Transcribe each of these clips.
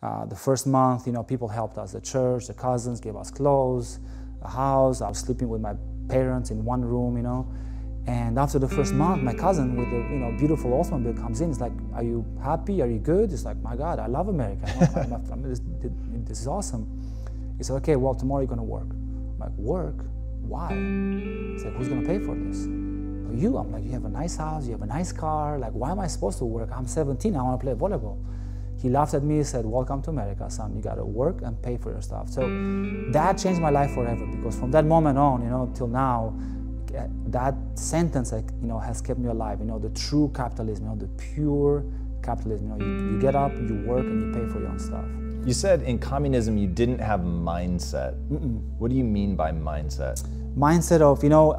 The first month, you know, people helped us, the church, the cousins gave us clothes, a house. I was sleeping with my parents in one room, you know. And after the first month, my cousin with the, you know, beautiful Oldsmobile comes in. It's like, are you happy? Are you good? It's like, my God, I love America. This is awesome. He said, okay, well, tomorrow you're gonna work. I'm like, work? Why? He's like, who's gonna pay for this? You. I'm like, you have a nice house, you have a nice car. Like, why am I supposed to work? I'm 17, I wanna play volleyball. He laughed at me, he said, welcome to America, son. You gotta work and pay for your stuff. So that changed my life forever, because from that moment on, you know, till now, that sentence, like, you know, has kept me alive. You know, the true capitalism, you know, the pure capitalism. You know, you get up, you work, and you pay for your own stuff. You said in communism you didn't have mindset. What do you mean by mindset? Mindset of, you know,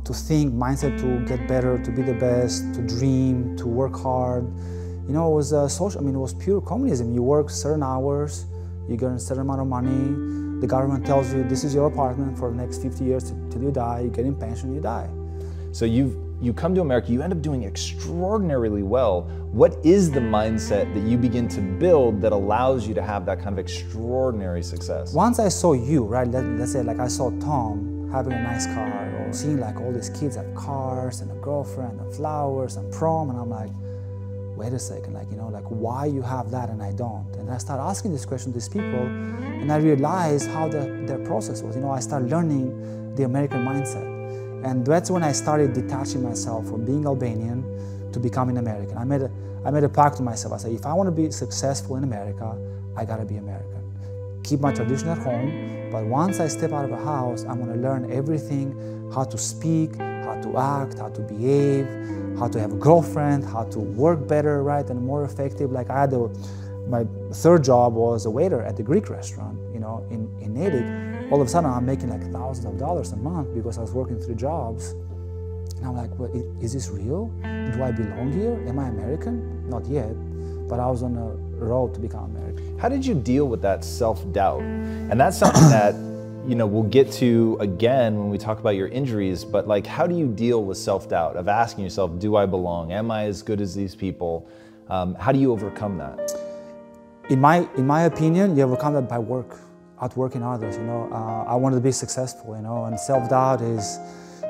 to think, mindset to get better, to be the best, to dream, to work hard. You know, it was social. I mean, it was pure communism. You work certain hours, you get a certain amount of money. The government tells you this is your apartment for the next 50 years till you die. You get in pension, you die. So you come to America, you end up doing extraordinarily well. What is the mindset that you begin to build that allows you to have that kind of extraordinary success? Once I saw you, right, let's say like I saw Tom having a nice car, or seeing like all these kids have cars and a girlfriend and flowers and prom, and I'm like, wait a second, like, you know, like, why you have that and I don't? And I start asking this question to these people, and I realized how their process was. You know, I started learning the American mindset. And that's when I started detaching myself from being Albanian to becoming American. I made a pact to myself. I said, if I want to be successful in America, I gotta be American. Keep my tradition at home, but once I step out of a house, I'm gonna learn everything, how to speak, how to act, how to behave, how to have a girlfriend, how to work better, right, and more effective. Like I had my third job was a waiter at the Greek restaurant, you know, in Natick. All of a sudden I'm making like thousands of dollars a month because I was working 3 jobs. And I'm like, well, is this real? Do I belong here? Am I American? Not yet, but I was on a road to become American. How did you deal with that self-doubt? And that's something that, you know, we'll get to again when we talk about your injuries, but like, how do you deal with self-doubt of asking yourself, do I belong? Am I as good as these people? How do you overcome that? In my opinion, you overcome that by outworking others, you know. I wanted to be successful, you know, and self-doubt is,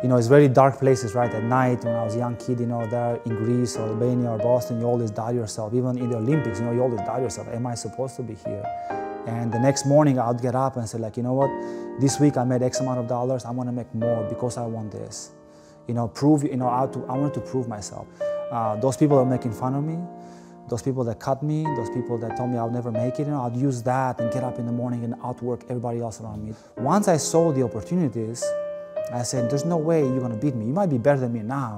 you know, it's very dark places, right? At night, when I was a young kid, you know, there in Greece or Albania or Boston, you always doubt yourself. Even in the Olympics, you know, you always doubt yourself. Am I supposed to be here? And the next morning, I would get up and say, like, you know what? This week I made X amount of dollars. I want to make more because I want this. You know, I wanted to prove myself. Those people that are making fun of me, those people that cut me, those people that told me I'll never make it, you know, I'd use that and get up in the morning and outwork everybody else around me. Once I saw the opportunities, I said, there's no way you're gonna beat me. You might be better than me now,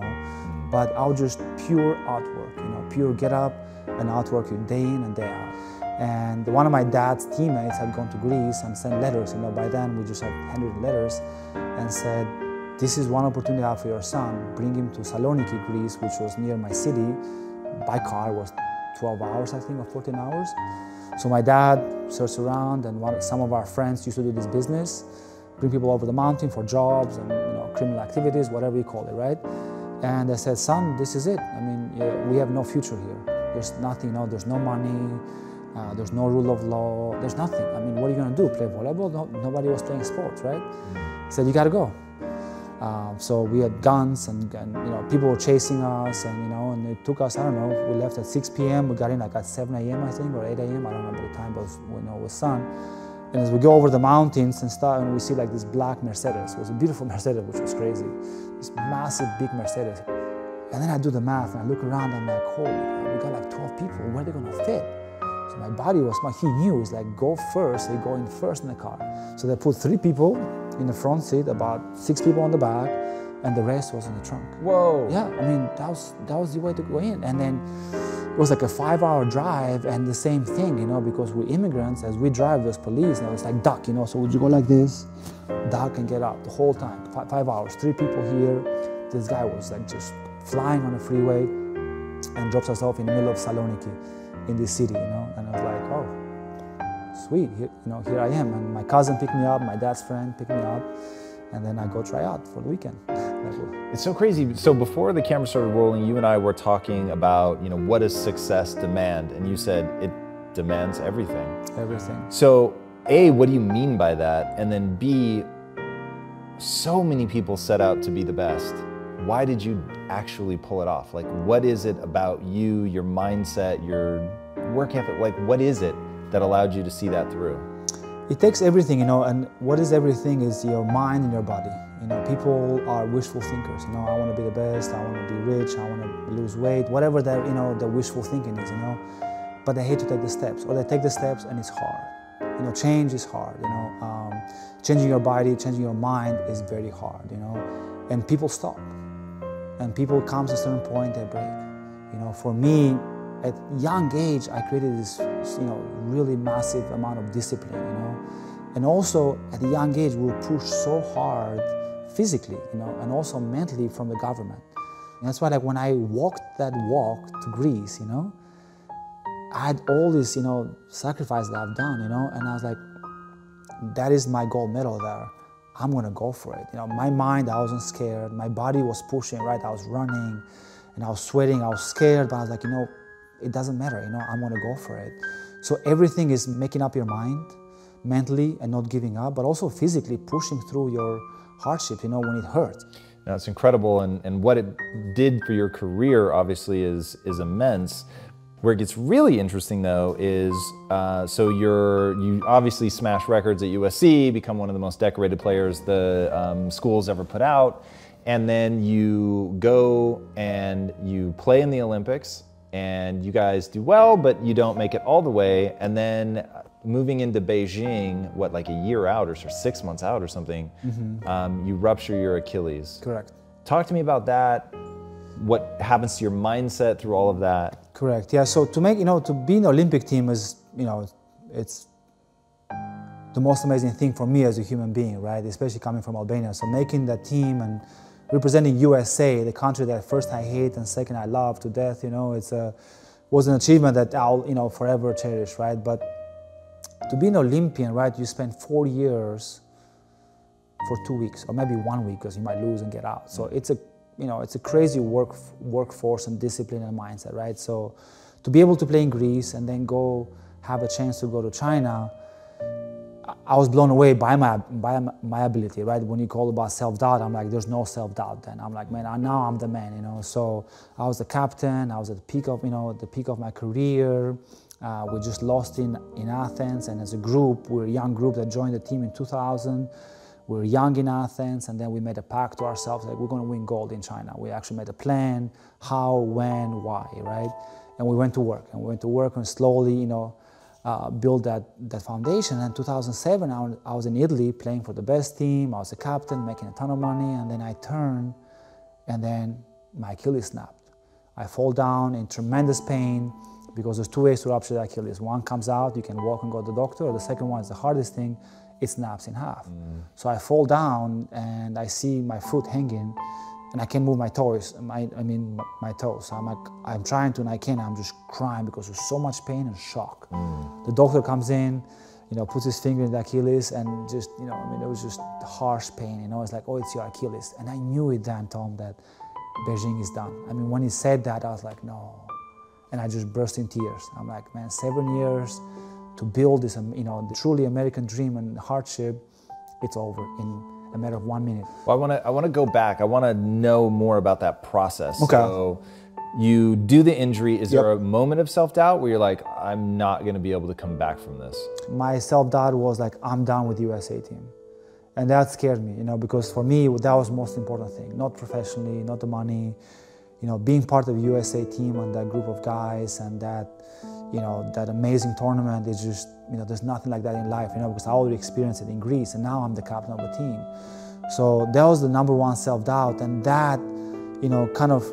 but I'll just pure outwork, you know, pure get up and outwork you day in and day out. And one of my dad's teammates had gone to Greece and sent letters, you know, by then we just had handwritten letters, and said, this is one opportunity I have for your son. Bring him to Saloniki, Greece, which was near my city. By car was 12 hours, I think, or 14 hours. So my dad searched around, and some of our friends used to do this business, bring people over the mountain for jobs and, you know, criminal activities, whatever you call it, right? And I said, son, this is it. I mean, we have no future here. There's nothing, you know, there's no money, there's no rule of law, there's nothing. I mean, what are you gonna do, play volleyball? No, nobody was playing sports, right? He said, you gotta go. So we had guns and, you know, people were chasing us, and, you know, and it took us, I don't know, we left at 6 p.m. We got in like at 7 a.m. I think, or 8 a.m. I don't remember the time, but you know, it was sun. And as we go over the mountains and stuff, and we see like this black Mercedes. It was a beautiful Mercedes, which was crazy. This massive, big Mercedes. And then I do the math, and I look around, and I'm like, holy God, we got like 12 people. Where are they gonna fit? So my body was smart. He knew, he's like, go first. They go in first in the car. So they put 3 people in the front seat, about 6 people on the back, and the rest was in the trunk. Whoa. Yeah, I mean, that was the way to go in. And then it was like a 5-hour drive, and the same thing, you know, because we're immigrants, as we drive, there's police, and it was like duck, you know, so would you go like this, duck and get out the whole time, 5 hours, 3 people here. This guy was like just flying on the freeway and drops us off in the middle of Saloniki in this city, you know, and I was like, oh, sweet, here, you know, here I am. And my cousin picked me up, my dad's friend picked me up, and then I go try out for the weekend. It's so crazy. So before the camera started rolling, you and I were talking about, you know, what does success demand? And you said demands everything. Everything. So, A, what do you mean by that? And then B, so many people set out to be the best. Why did you actually pull it off? Like, what is it about you, your mindset, your work ethic? Like, what is it that allowed you to see that through? It takes everything, you know, and what is everything is your mind and your body. You know, people are wishful thinkers. You know, I want to be the best, I want to be rich, I want to lose weight, whatever that, you know, the wishful thinking is, you know. But they hate to take the steps, or they take the steps and it's hard. You know, change is hard, you know. Changing your body, changing your mind is very hard, you know. And people stop. And people come to a certain point, they break. You know, for me, at young age, I created this, you know, really massive amount of discipline, you know. And also, at a young age, we were pushed so hard physically, you know, and also mentally from the government. And that's why, like, when I walked that walk to Greece, you know, I had all this, you know, sacrifice that I've done, you know, and I was like, that is my gold medal there. I'm gonna go for it. You know, my mind, I wasn't scared. My body was pushing, right? I was running and I was sweating, I was scared, but I was like, you know, it doesn't matter, you know, I'm gonna go for it. So everything is making up your mind mentally and not giving up, but also physically pushing through your hardship, you know, when it hurts. Now, it's incredible, and what it did for your career, obviously, is immense. Where it gets really interesting, though, is so you obviously smash records at USC, become one of the most decorated players the school's ever put out, and then you go and you play in the Olympics, and you guys do well, but you don't make it all the way, and then moving into Beijing, what, like a year out or 6 months out or something, you rupture your Achilles. Correct. Talk to me about that. What happens to your mindset through all of that? Correct. Yeah. So to make, you know, to be in the Olympic team is, you know, it's the most amazing thing for me as a human being, right? Especially coming from Albania. So making that team and representing USA, the country that first I hate and second I love to death, you know, was an achievement that I'll, you know, forever cherish, right? But to be an Olympian, right, you spend 4 years for 2 weeks, or maybe 1 week, because you might lose and get out. So it's a, you know, it's a crazy workforce and discipline and mindset, right? So to be able to play in Greece and then go have a chance to go to China, I was blown away by my ability, right? When you call about self-doubt, I'm like, there's no self-doubt then. I'm like, man, now I'm the man, you know? So I was the captain, I was at the peak of, you know, the peak of my career. We just lost in Athens, and as a group, we're a young group that joined the team in 2000. We were young in Athens, and then we made a pact to ourselves, like, we're gonna win gold in China. We actually made a plan, how, when, why, right? And we went to work, and slowly, you know, build that foundation. And in 2007, I was in Italy playing for the best team. I was a captain, making a ton of money, and then I turned, and then my Achilles snapped. I fall down in tremendous pain, because there's 2 ways to rupture the Achilles. One comes out, you can walk and go to the doctor, or the second one is the hardest thing, it snaps in half. So I fall down and I see my foot hanging and I can't move my toes, my toes. So I'm like, I'm trying to and I can't, I'm just crying because there's so much pain and shock. The doctor comes in, you know, puts his finger in the Achilles and just, you know, I mean, it was just harsh pain, you know, it's like, oh, it's your Achilles. And I knew it then, Tom, that Beijing is done. I mean, when he said that, I was like, no. And I just burst in tears. I'm like, man, 7 years to build this, you know, the truly American dream and hardship, it's over in a matter of 1 minute. Well, I want to go back. I want to know more about that process. Okay. So you do the injury. Is there a moment of self-doubt where you're like, I'm not going to be able to come back from this? My self-doubt was like, I'm done with the USA team. And that scared me, you know, because for me, that was the most important thing. Not professionally, not the money, you know, being part of the USA team and that group of guys and that, you know, that amazing tournament is just, you know, there's nothing like that in life, you know, because I already experienced it in Greece and now I'm the captain of the team. So that was the number one self-doubt, and that, you know, kind of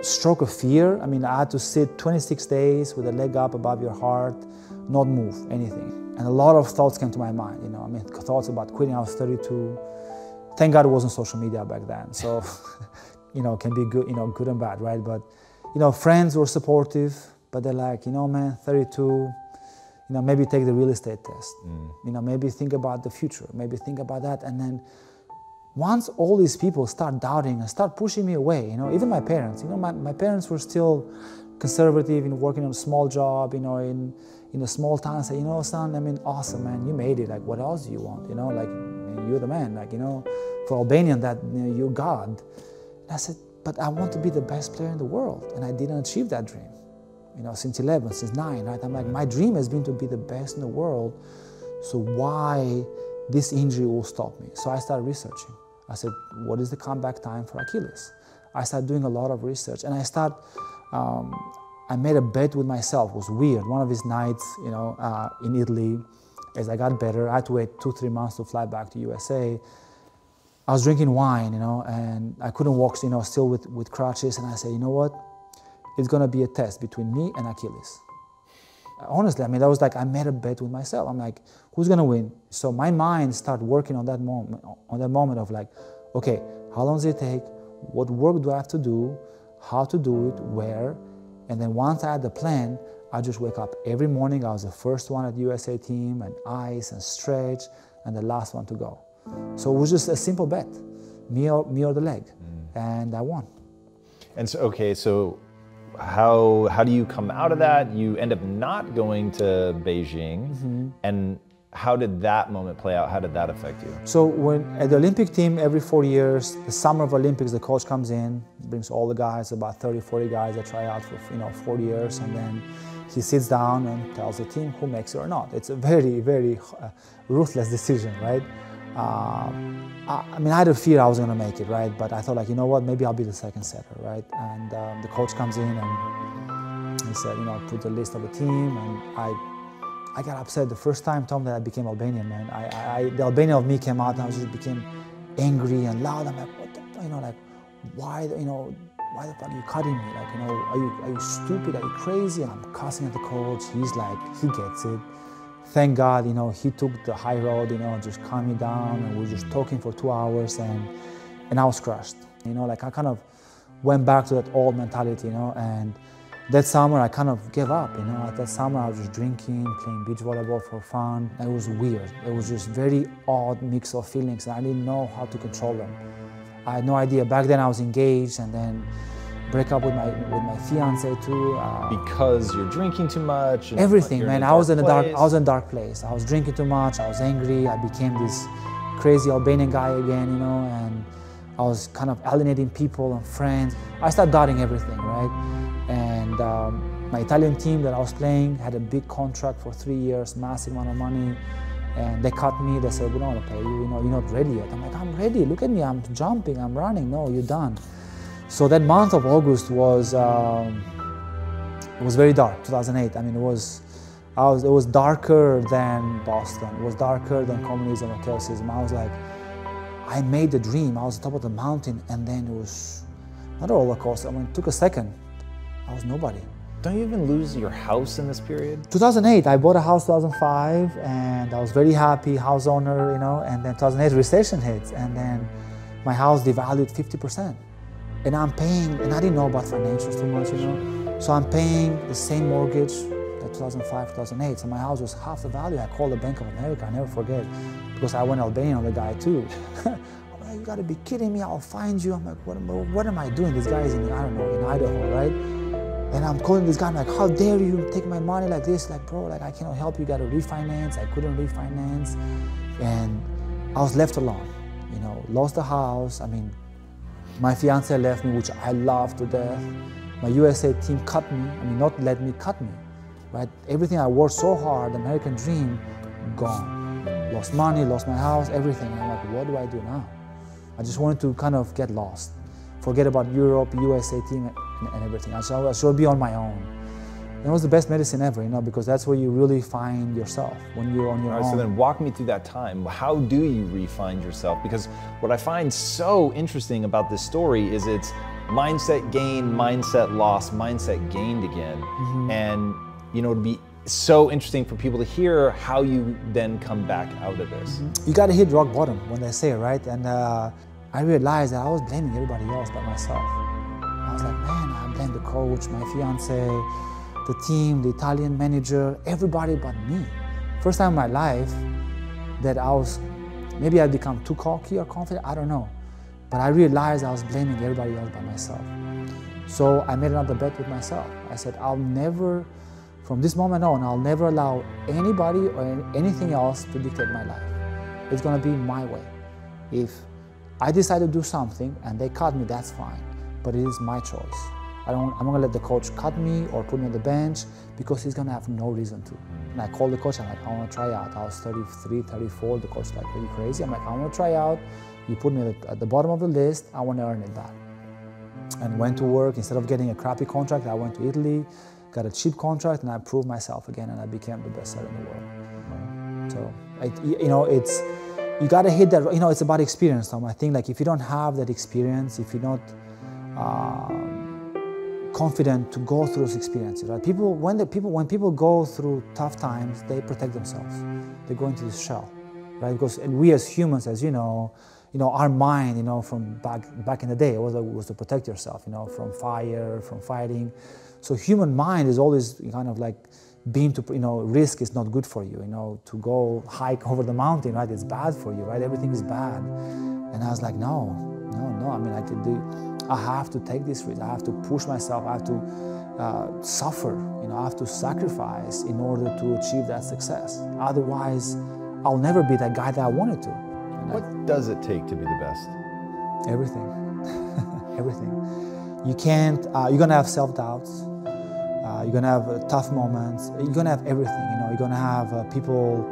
stroke of fear. I mean, I had to sit 26 days with a leg up above your heart, not move anything. And a lot of thoughts came to my mind, you know, I mean, thoughts about quitting. I was 32. Thank God it wasn't social media back then. So, you know, it can be good, you know, good and bad, right? But, you know, friends were supportive, but they're like, you know, man, 32, you know, maybe take the real estate test. You know, maybe think about the future, maybe think about that. And then once all these people start doubting and start pushing me away, you know, even my parents, you know, my parents were still conservative, in working on a small job, you know, in a small town. I said, you know, son, I mean, awesome, man, you made it. Like, what else do you want? You know, like, you're the man. Like, you know, for Albanian, that, you know, you're God. And I said, but I want to be the best player in the world, and I didn't achieve that dream. You know, since 11, since 9, right? I'm like, my dream has been to be the best in the world. So why this injury will stop me? So I started researching. I said, what is the comeback time for Achilles? I started doing a lot of research, and I made a bet with myself. It was weird. One of these nights, you know, in Italy, as I got better, I had to wait 2-3 months to fly back to USA. I was drinking wine, you know, and I couldn't walk, you know, still with crutches. And I said, you know what? It's gonna be a test between me and Achilles. Honestly, I mean, that was like, I made a bet with myself. I'm like, who's gonna win? So my mind started working on that moment of like, okay, how long does it take? What work do I have to do? How to do it? Where? And then once I had the plan, I just wake up every morning. I was the first one at the USA team, and ice and stretch, and the last one to go. So it was just a simple bet, me or the leg, and I won. And so, okay, so how do you come out of that? You end up not going to Beijing, and how did that moment play out? How did that affect you? So when at the Olympic team, every 4 years, the summer of Olympics, the coach comes in, brings all the guys, about 30, 40 guys that try out for 4 years, and then he sits down and tells the team who makes it or not. It's a very, very ruthless decision, right? I mean, I had a fear I was going to make it, right? But I thought, like, you know what, maybe I'll be the second setter, right? And the coach comes in and he said, you know, put the list of the team, and I got upset the first time, Tom, that I became Albanian, man. The Albanian of me came out, and I just became angry and loud. I'm like, what the, you know, like, why the fuck are you cutting me? Like, you know, are you stupid? Are you crazy? And I'm cussing at the coach. He's like, he gets it. Thank God, you know, he took the high road, you know, just calmed me down, and we were just talking for 2 hours, and I was crushed. You know, like, I kind of went back to that old mentality, you know, and that summer I kind of gave up, you know. That summer I was just drinking, playing beach volleyball for fun. It was weird. It was just very odd mix of feelings, and I didn't know how to control them. I had no idea. Back then I was engaged, and then break up with my fiance too. Because you're drinking too much? And everything, man. I was in a dark place. I was drinking too much. I was angry. I became this crazy Albanian guy again, you know, and I was kind of alienating people and friends. I started doubting everything, right? And my Italian team that I was playing had a big contract for 3 years, massive amount of money, and they cut me. They said, we don't want to pay you, you know, you're not ready yet. I'm like, I'm ready, look at me, I'm jumping, I'm running. No, you're done. So that month of August was very dark, 2008. I mean, it was darker than Boston. It was darker than communism or chaosism. I was like, I made the dream. I was on top of the mountain, and then it was not a roller coaster. I mean, it took a second. I was nobody. Don't you even lose your house in this period? 2008, I bought a house 2005, and I was very happy, house owner, you know, and then 2008 recession hits, and then my house devalued 50%. And I'm paying, and I didn't know about financials too much, you know, so I'm paying the same mortgage that 2005, 2008, so my house was half the value. I called the Bank of America, I never forget, because I went Albanian on the guy too. I'm like, you gotta be kidding me, I'll find you. I'm like, what am I doing? This guy is in, I don't know, in Idaho, right? And I'm calling this guy, I'm like, how dare you take my money like this? Like, bro, like, I cannot help you, gotta refinance. I couldn't refinance. And I was left alone, you know, lost the house. I mean, my fiance left me, which I love to death. My USA team cut me, I mean, not let me, cut me, right? Everything I worked so hard, the American dream, gone. Lost money, lost my house, everything. And I'm like, what do I do now? I just wanted to kind of get lost. Forget about Europe, USA team, and everything. I should be on my own. And it was the best medicine ever, you know, because that's where you really find yourself, when you're on your own. So then walk me through that time. How do you re-find yourself? Because what I find so interesting about this story is it's mindset gain, mindset lost, mindset gained again. And, you know, it'd be so interesting for people to hear how you then come back out of this. You got to hit rock bottom, when they say, right? And I realized that I was blaming everybody else but myself. I was like, man, I blame the coach, my fiance, the team, the Italian manager, everybody but me. First time in my life that maybe I'd become too cocky or confident, I don't know. But I realized I was blaming everybody else but myself. So I made another bet with myself. I said, I'll never, from this moment on, I'll never allow anybody or anything else to dictate my life. It's gonna be my way. If I decide to do something and they cut me, that's fine, but it is my choice. I'm not gonna let the coach cut me or put me on the bench because he's gonna have no reason to. And I called the coach, I'm like, I wanna try out. I was 33, 34, the coach like, are you crazy? I'm like, I wanna try out. You put me at the bottom of the list, I wanna earn it back. And went to work. Instead of getting a crappy contract, I went to Italy, got a cheap contract, and I proved myself again, and I became the best setter in the world. So, you gotta hit that. It's about experience, Tom. I think like if you don't have that experience, if you're not confident to go through those experiences, right? When people go through tough times, they protect themselves. They go into this shell, right? Because we as humans, as you know, our mind, from back in the day, was to protect yourself, from fire, from fighting. So human mind is always kind of like being to, risk is not good for you, to go hike over the mountain, right? It's bad for you, right? Everything is bad. And I was like, no. I mean, I have to take this risk. I have to push myself. I have to suffer. I have to sacrifice in order to achieve that success. Otherwise, I'll never be that guy that I wanted to. What does it take to be the best? Everything. Everything. You can't, you're gonna have self-doubts, you're gonna have tough moments, you're gonna have everything, you're gonna have people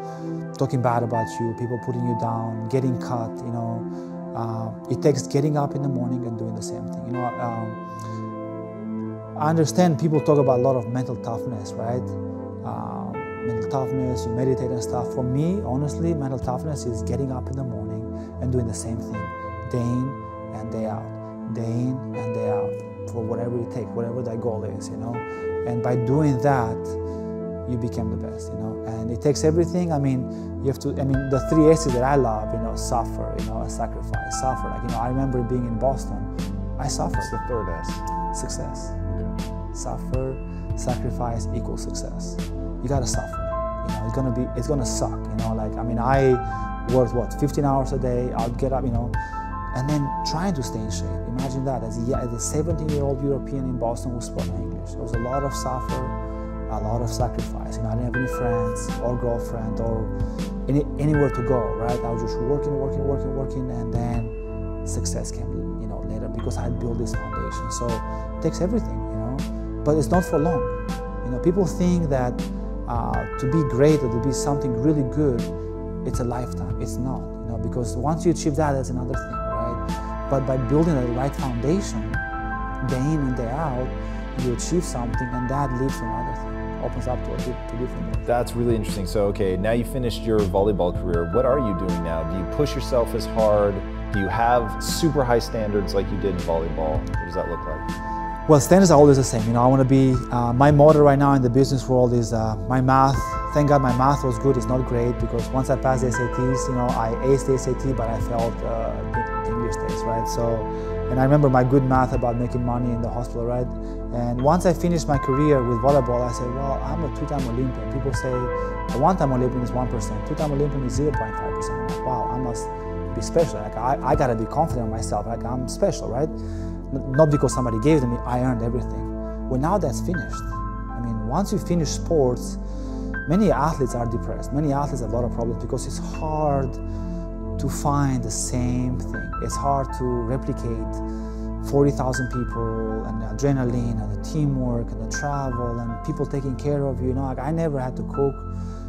talking bad about you, people putting you down, getting cut, it takes getting up in the morning and doing the same thing. I understand people talk about a lot of mental toughness, right? Mental toughness, you meditate and stuff. For me, honestly, mental toughness is getting up in the morning and doing the same thing, day in and day out, day in and day out, for whatever it takes, whatever that goal is, And by doing that, you become the best, And it takes everything. I mean, the 3 S's that I love, suffer, sacrifice, suffer. Like, I remember being in Boston, I suffered. What's the 3rd S? Success. Okay. Suffer, sacrifice equals success. You gotta suffer. It's gonna suck. I worked 15 hours a day. I'd get up, and then trying to stay in shape. Imagine that as a 17-year-old European in Boston who spoke English. There was a lot of suffer, a lot of sacrifice. I didn't have any friends or girlfriend or anywhere to go. Right? I was just working, and then success came, later because I had built this foundation. So it takes everything, but it's not for long. People think that to be great or to be something really good, it's a lifetime. It's not, because once you achieve that, that's another thing, right? But by building the right foundation, day in and day out, you achieve something, and that leads to another thing, opens up to different world. That's really interesting. So, okay, now you finished your volleyball career. What are you doing now? Do you push yourself as hard? Do you have super high standards like you did in volleyball? What does that look like? Well, standards are always the same. I want to be, my motto right now in the business world is my math. Thank God my math was good. It's not great because once I passed the SATs, I aced the SAT, but I failed the English test, right? So, and I remember my good math about making money in the hospital, right? And once I finished my career with volleyball, I said, well, I'm a 2-time Olympian. People say a 1-time Olympian is 1%, 2-time Olympian is 0.5%. I'm like, wow, I must be special. Like, I gotta be confident in myself. Like, I'm special, right? Not because somebody gave it to me, I earned everything. Well, now that's finished. I mean, once you finish sports, many athletes are depressed. Many athletes have a lot of problems because it's hard to find the same thing. It's hard to replicate 40,000 people and the adrenaline and the teamwork and the travel and people taking care of you. Like I never had to cook.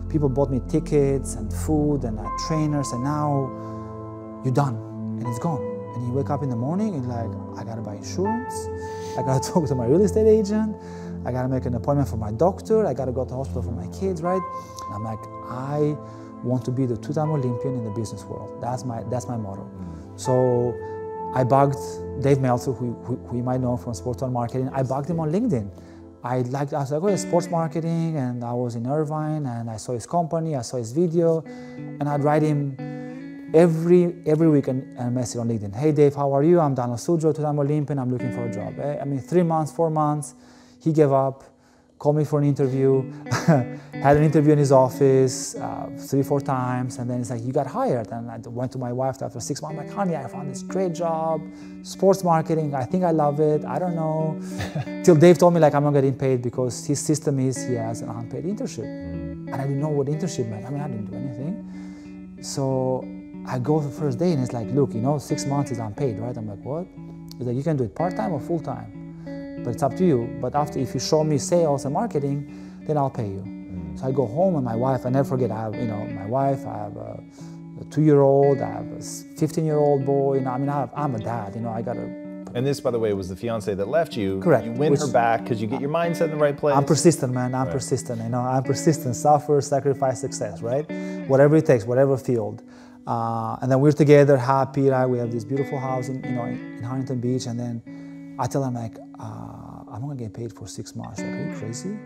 People bought me tickets and food and trainers, and now you're done and it's gone. And you wake up in the morning and like, I gotta buy insurance, I gotta talk to my real estate agent, I gotta make an appointment for my doctor, I gotta go to the hospital for my kids, right? And I'm like, I want to be the 2-time Olympian in the business world. That's my motto. So I bugged Dave Meltzer, who you might know from Sports on Marketing. I bugged him on LinkedIn. I was like, oh, sports marketing, and I was in Irvine, and I saw his company, I saw his video, and I'd write him every week a message on LinkedIn. Hey Dave, how are you? I'm Suxho, 2-time Olympian, I'm looking for a job. I mean, 3 months, 4 months, he gave up. called me for an interview, had an interview in his office 3-4 times, and then it's like, you got hired. And I went to my wife after 6 months, I'm like, honey, I found this great job, sports marketing, I think I love it, I don't know. Till Dave told me like, I'm not getting paid because his system is he has an unpaid internship. And I didn't know what internship meant. I mean, I didn't do anything. So I go the first day and it's like, look, 6 months is unpaid, right? I'm like, what? It's like, you can do it part-time or full-time, but it's up to you. But if you show me sales and marketing, then I'll pay you. So I go home and my wife, I never forget, I have, my wife, I have a 2-year-old, I have a 15-year-old boy, I mean, I'm a dad, I got a... And this, by the way, was the fiance that left you. Correct. You win her back because you get your mindset in the right place. I'm persistent, man, I'm persistent, I'm persistent, suffer, sacrifice, success, right? Whatever it takes, whatever field. And then we're together, happy, right? We have this beautiful house in Huntington Beach, and then I tell her, like, I'm not gonna get paid for 6 months. Like, are you crazy?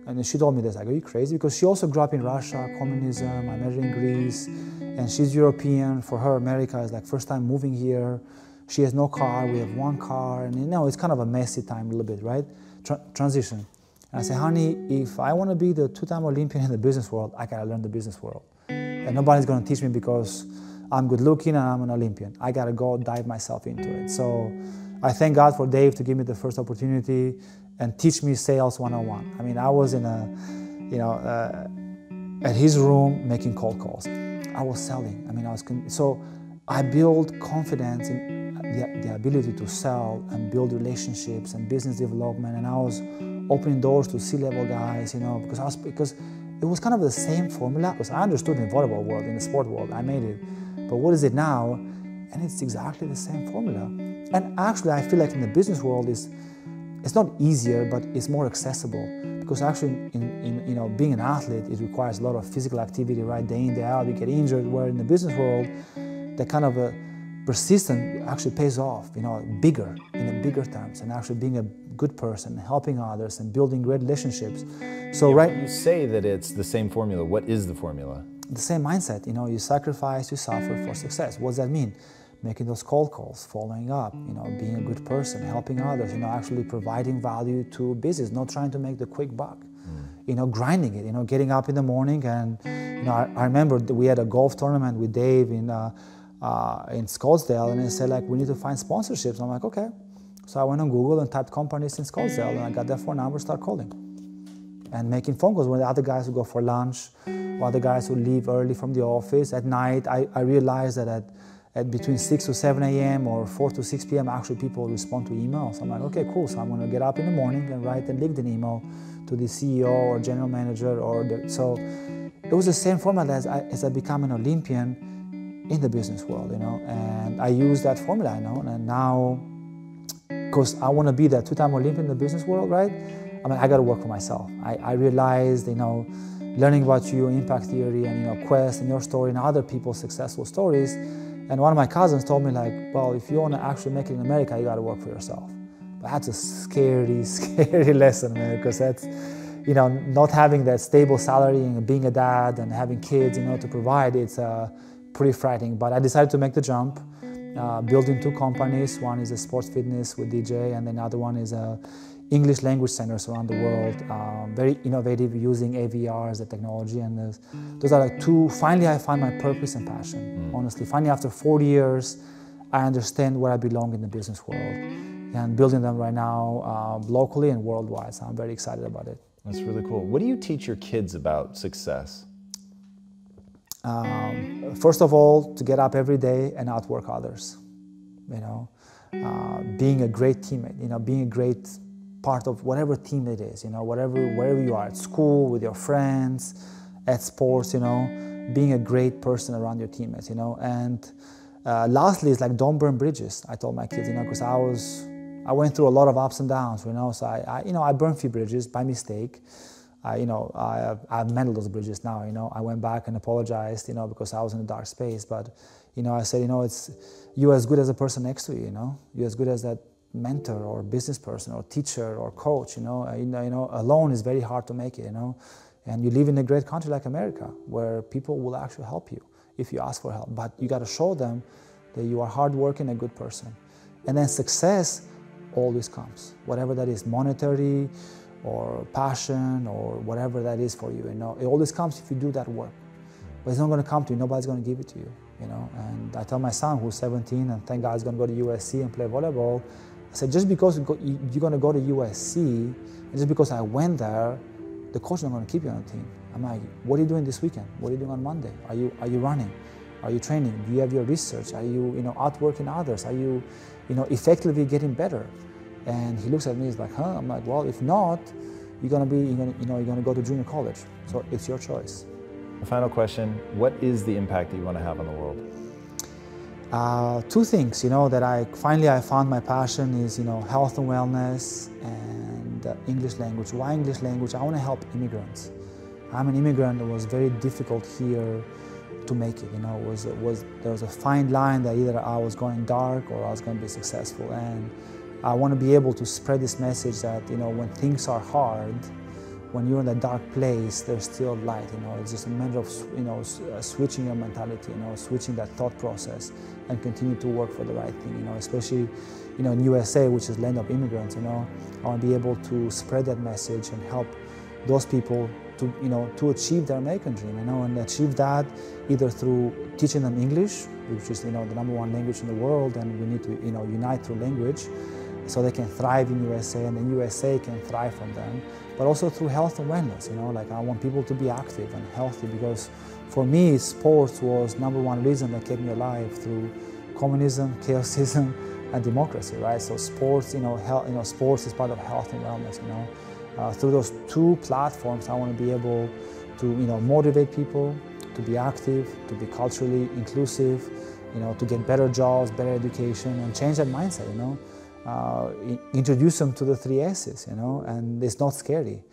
And then she told me this, like, are you crazy? Because she also grew up in Russia, communism, I met her in Greece, and she's European. For her, America is like first time moving here. She has no car, we have 1 car, and it's kind of a messy time a little bit, right? Transition. And I say, honey, if I wanna be the 2-time Olympian in the business world, I gotta learn the business world. And nobody's gonna teach me because I'm good looking and I'm an Olympian. I gotta go dive myself into it. So I thank God for Dave to give me the first opportunity and teach me sales 101. I mean, I was in at his room making cold calls. I was selling. I mean, so I built confidence in the ability to sell and build relationships and business development. And I was opening doors to C-level guys, because it was kind of the same formula. Because I understood in the volleyball world, in the sport world, I made it. But what is it now? And it's exactly the same formula. And actually, I feel like in the business world, it's not easier, but it's more accessible. Because actually, in being an athlete, it requires a lot of physical activity, right? Day in, day out, you get injured. Where in the business world, that kind of a persistence actually pays off, bigger, in bigger terms, and actually being a good person, helping others, and building great relationships. So, right? You say that it's the same formula. What is the formula? The same mindset. You sacrifice, you suffer for success. What does that mean? Making those cold calls, following up, being a good person, helping others, actually providing value to business, not trying to make the quick buck, grinding it, getting up in the morning. And, I remember that we had a golf tournament with Dave in Scottsdale, and they said, like, we need to find sponsorships. I'm like, okay. So I went on Google and typed companies in Scottsdale, and I got their phone number, start calling. And making phone calls when the other guys would go for lunch, or other guys would leave early from the office. At night, I realized that at between 6 to 7 a.m. or 4 to 6 p.m., actually people respond to emails. I'm like, okay, cool. So I'm going to get up in the morning and write a LinkedIn email to the CEO or general manager. So it was the same format as I become an Olympian in the business world, and I use that formula, and now, because I want to be that 2-time Olympian in the business world, right? I mean, I got to work for myself. I realized, learning about you, impact theory, and Quest and your story and other people's successful stories. And one of my cousins told me, like, well, if you want to actually make it in America, you got to work for yourself. But that's a scary, scary lesson, man, because that's, not having that stable salary and being a dad and having kids, to provide, it's pretty frightening. But I decided to make the jump, building 2 companies. One is a sports fitness with DJ, and then the other one is a English language centers around the world, very innovative, using AVR as a technology. And those are like 2, finally I find my purpose and passion, honestly. Finally, after 40 years, I understand where I belong in the business world. And building them right now, locally and worldwide, so I'm very excited about it. That's really cool. What do you teach your kids about success? First of all, to get up every day and outwork others. Being a great teammate, being a great part of whatever team it is, wherever you are, at school, with your friends, at sports, being a great person around your teammates, And lastly, it's like, don't burn bridges. I told my kids, because I went through a lot of ups and downs, so I burned a few bridges by mistake. I've mended those bridges now, I went back and apologized, because I was in a dark space. But, I said, it's you're as good as the person next to you, You're as good as that mentor or business person or teacher or coach, alone is very hard to make it, And you live in a great country like America, where people will actually help you if you ask for help. But you got to show them that you are hardworking, a good person. And then success always comes, whatever that is, monetary, or passion or whatever that is for you. You know, it always comes if you do that work. But it's not going to come to you. Nobody's going to give it to you. You know, and I tell my son, who's 17, and thank God he's going to go to USC and play volleyball. I said, just because you're going to go to USC, and just because I went there, the coach is not going to keep you on the team. I'm like, what are you doing this weekend? What are you doing on Monday? Are you running? Are you training? Do you have your research? Are you outworking others? Are you effectively getting better? And he looks at me, he's like, huh? I'm like, well, if not, you're gonna go to junior college. So it's your choice. The final question: what is the impact that you want to have on the world? Two things, that I found my passion is, health and wellness and English language. Why English language? I want to help immigrants. I'm an immigrant. It was very difficult here to make it. There was a fine line that either I was going dark or I was going to be successful. And I want to be able to spread this message that, when things are hard, when you're in a dark place, there's still light. It's just a matter of, switching your mentality, switching that thought process, and continue to work for the right thing. Especially, in USA, which is land of immigrants. I want to be able to spread that message and help those people to achieve their American dream. And achieve that either through teaching them English, which is the #1 language in the world, and we need to unite through language, so they can thrive in USA, and then USA can thrive from them. But also through health and wellness, like I want people to be active and healthy, because for me, sports was #1 reason that kept me alive through communism, chaosism, and democracy, right? So sports, sports is part of health and wellness, Through those two platforms, I want to be able to, motivate people to be active, to be culturally inclusive, to get better jobs, better education, and change that mindset, introduce them to the 3 S's, and it's not scary.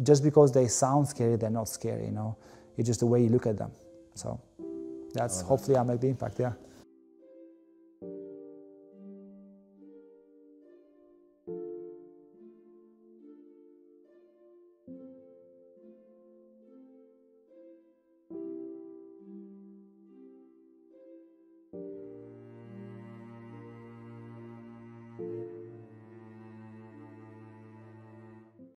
Just because they sound scary, they're not scary, It's just the way you look at them. So hopefully I'll make the impact, yeah.